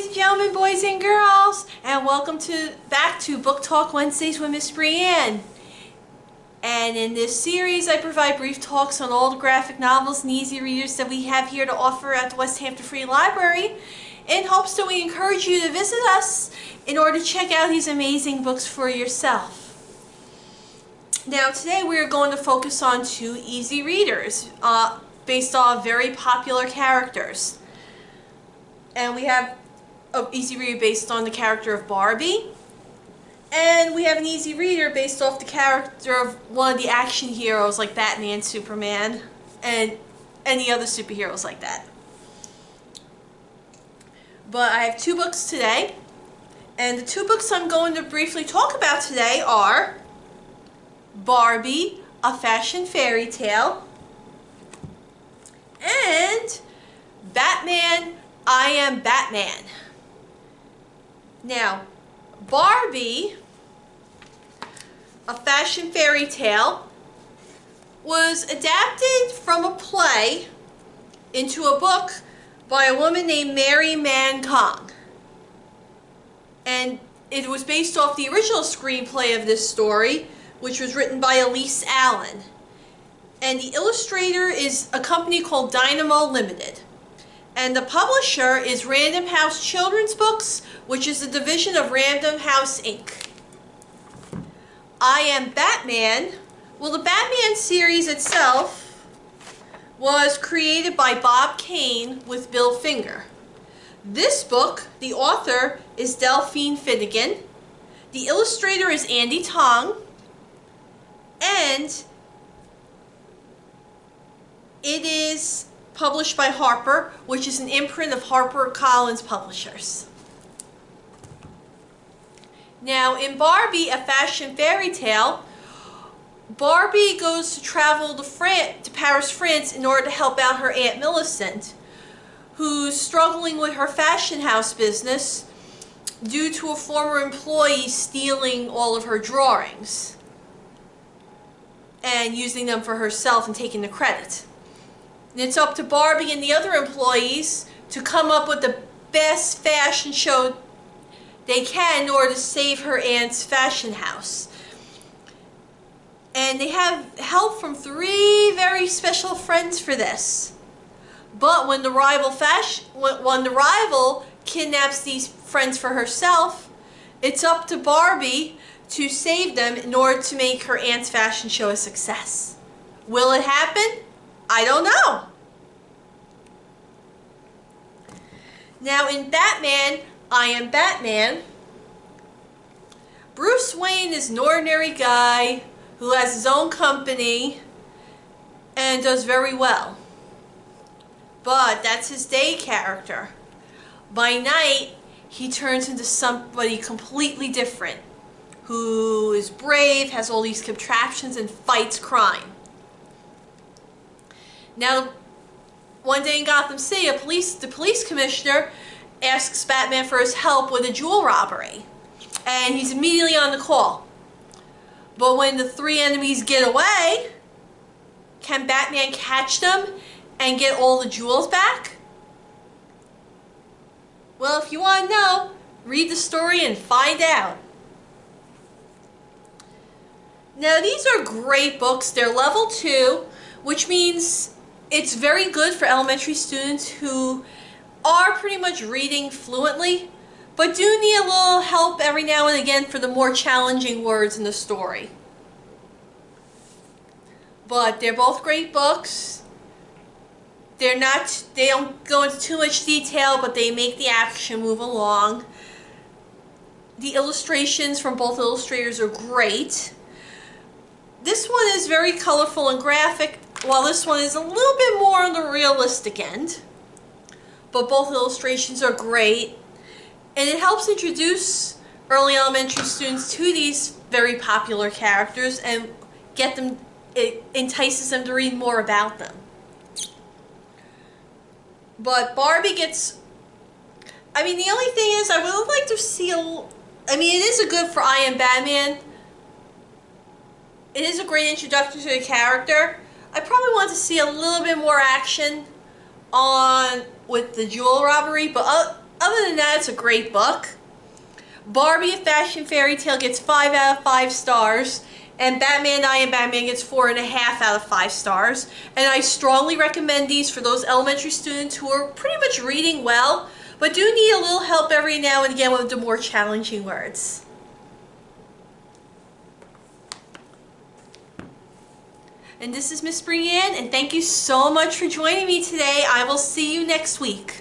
and gentlemen, boys and girls, and welcome back to Book Talk Wednesdays with Miss Brianne. And in this series, I provide brief talks on all the graphic novels and easy readers that we have here to offer at the West Hampton Free Library, in hopes that we encourage you to visit us in order to check out these amazing books for yourself. Now, today we are going to focus on two easy readers based on very popular characters. And we have an easy reader based on the character of Barbie. And we have an easy reader based off the character of one of the action heroes like Batman, Superman, and any other superheroes like that. But I have two books today. And the two books I'm going to briefly talk about today are Barbie, A Fashion Fairytale, and Batman, I Am Batman. Now, Barbie, A Fashion Fairytale, was adapted from a play into a book by a woman named Maty Man-Kong. And it was based off the original screenplay of this story, which was written by Elise Allen. And the illustrator is a company called Dynamo Limited. And the publisher is Random House Children's Books, which is a division of Random House Inc. I Am Batman. Well, the Batman series itself was created by Bob Kane with Bill Finger. This book, the author is Delphine Finnegan. The illustrator is Andie Tong. And it is published by Harper, which is an imprint of HarperCollins Publishers. Now, in Barbie, A Fashion Fairytale, Barbie goes to travel to Paris, France in order to help out her Aunt Millicent, who's struggling with her fashion house business due to a former employee stealing all of her drawings and using them for herself and taking the credit. And it's up to Barbie and the other employees to come up with the best fashion show they can in order to save her aunt's fashion house. And they have help from three very special friends for this. But when the rival kidnaps these friends for herself, it's up to Barbie to save them in order to make her aunt's fashion show a success. Will it happen? I don't know. Now, in Batman, I Am Batman, Bruce Wayne is an ordinary guy who has his own company and does very well. But that's his day character. By night, he turns into somebody completely different, who is brave, has all these contraptions, and fights crime. Now, one day in Gotham City, the police commissioner asks Batman for his help with a jewel robbery. And he's immediately on the call. But when the three enemies get away, can Batman catch them and get all the jewels back? Well, if you want to know, read the story and find out. Now, these are great books. They're level 2, which means it's very good for elementary students who are pretty much reading fluently, but do need a little help every now and again for the more challenging words in the story. But they're both great books. They don't go into too much detail, but they make the action move along. The illustrations from both illustrators are great. This one is very colorful and graphic, while this one is a little bit more on the realistic end. But both illustrations are great, and it helps introduce early elementary students to these very popular characters and it entices them to read more about them. But Barbie gets, the only thing is I would like to see it is a good for I Am Batman. It is a great introduction to the character. I probably want to see a little bit more action with the jewel robbery, but Other than that, it's a great book. Barbie, A Fashion Fairytale gets 5 out of 5 stars. And Batman, I Am Batman gets 4.5 out of 5 stars. And I strongly recommend these for those elementary students who are pretty much reading well, but do need a little help every now and again with the more challenging words. And this is Miss Brianne, and thank you so much for joining me today. I will see you next week.